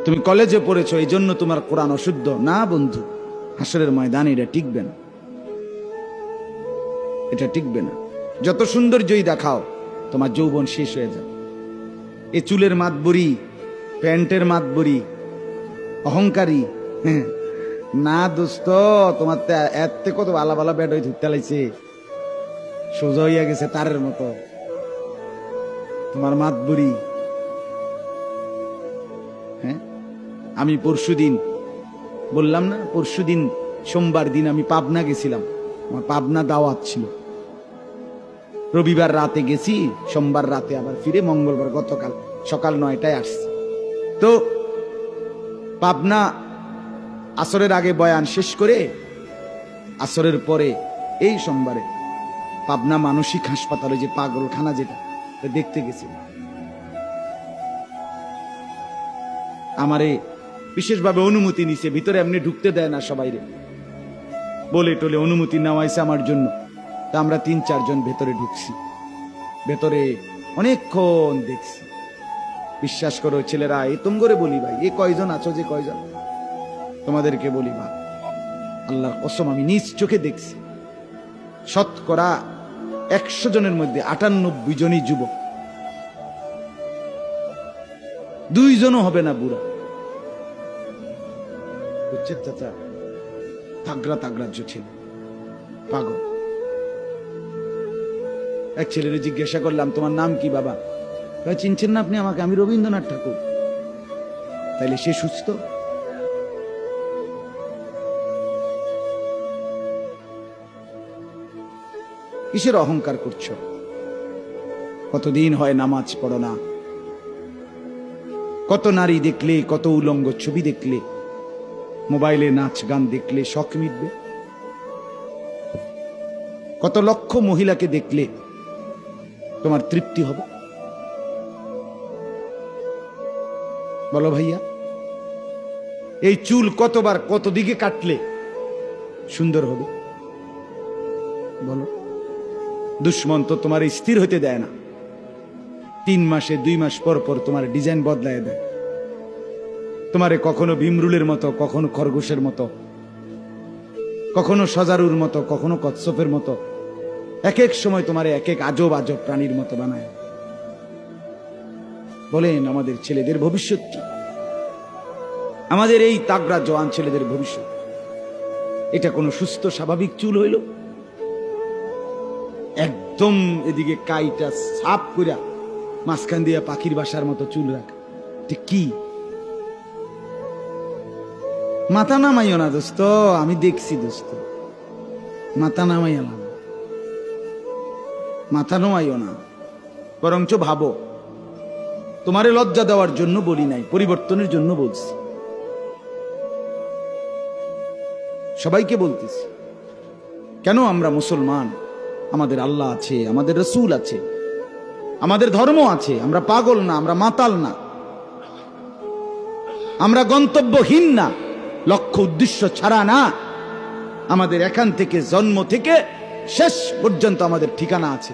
তুমি কলেজে পড়েছো এই জন্য তোমার কোরআন অশুদ্ধ না বন্ধু, হাসরের ময়দানে এটা টিকবে না, এটা টিকবে না। যত সৌন্দর্যই দেখাও তোমার যৌবন শেষ হয়ে যাবে। এ চুলের মাতবরি, প্যান্টের মাতবরি, অহংকারী, হ্যাঁ না দোস্ত, তোমার এত কত বালা বালা ব্যাট হয়ে ধুতে লাইছে, সোজা হইয়া গেছে তারের মতো তোমার মাতবরি। হ্যাঁ আমি পরশুদিন বললাম না, পরশুদিন সোমবার দিন আমি পাবনা গেছিলাম, আমার পাবনা দাওয়াত ছিল। রবিবার রাতে গেছি, সোমবার রাতে আবার ফিরে মঙ্গলবার গতকাল সকাল 9টায় আসছি। তো পাবনা আসরের আগে বয়ান শেষ করে আসরের পরে এই সোমবারে পাবনা মানসিক হাসপাতালে যে পাগলখানা যেটা দেখতে গেছি। আমারে বিশেষভাবে অনুমতি নিছে, ভিতরে এমনি ঢুকতে দেয় না সবাইরে, বলে টলে অনুমতি নেওয়া হয়েছে আমার জন্য। তা আমরা 3-4 জন ভেতরে ঢুকছি, ভেতরে অনেকক্ষণ দেখছি। বিশ্বাস করো ছেলেরা, এ তুম করে বলি ভাই, এ কয়জন আছো, যে কয়জন তোমাদেরকে বলি ভাই, আল্লাহর কসম আমি নিজ চোখে দেখছি, শতকরা 100 জনের মধ্যে 98 জনই যুবক, 2 জনও হবে না বুড়া। বুঝছেন চাচা, তাগড়া তাগড়া ছেলে, পাগল। এক ছেলের জিজ্ঞাসা করলাম তোমার নাম কি বাবা? চিনছেন না আপনি আমাকে? আমি রবীন্দ্রনাথ ঠাকুর। তাইলে সে সুস্থ? কিসের অহংকার করছো? কতদিন হয় নামাজ পড়ো না? কত নারী দেখলে, কত উলঙ্গ ছবি দেখলে, মোবাইলে নাচ গান দেখলে শখ মিটবে? কত লক্ষ মহিলাকে দেখলে তোমার তৃপ্তি হবে? বলো ভাইয়া, এই চুল কতবার কত দিকে কাটলে সুন্দর হবে? বলো। দুশ্মন তো তোমার স্থির হতে দেয় না, 3 মাসে 2 মাস পর পর তোমার ডিজাইন বদলায় দেয়। তোমারে কখনো ভীমরুলের মতো, কখনো খরগোশের মতো, কখনো সজারুর মতো, কখনো কচ্ছপের মতো, এক এক সময় তোমারে এক এক আজব আজব প্রাণীর মতো বানায়। বলেন আমাদের ছেলেদের ভবিষ্যৎ কি? আমাদের এই তাগড়া জওয়ান ছেলেদের ভবিষ্যৎ এটা কোনো সুস্থ স্বাভাবিক চুল হইল? একদম এদিকে কাইটা সাপ কইরা মাঝখান দিয়া পাখির বাসার মতো চুল রাখা, ঠিক কি? মাথা নামাইও না দোস্ত, আমি দেখছি দোস্ত, মাথা নামাইও না, মাথা নামাইও না, বরঞ্চ ভাবো। তোমারে লজ্জা দেওয়ার জন্য বলি নাই, পরিবর্তনের জন্য বলছি। সবাইকে বলতেছি, কেন আমরা মুসলমান, আমাদের আল্লাহ আছে, আমাদের রসুল আছে, আমাদের ধর্ম আছে, আমরা পাগল না, আমরা মাতাল না, আমরা গন্তব্যহীন না, লক্ষ্য উদ্দেশ্য ছাড়া না। আমাদের এখান থেকে জন্ম থেকে শেষ পর্যন্ত আমাদের ঠিকানা আছে।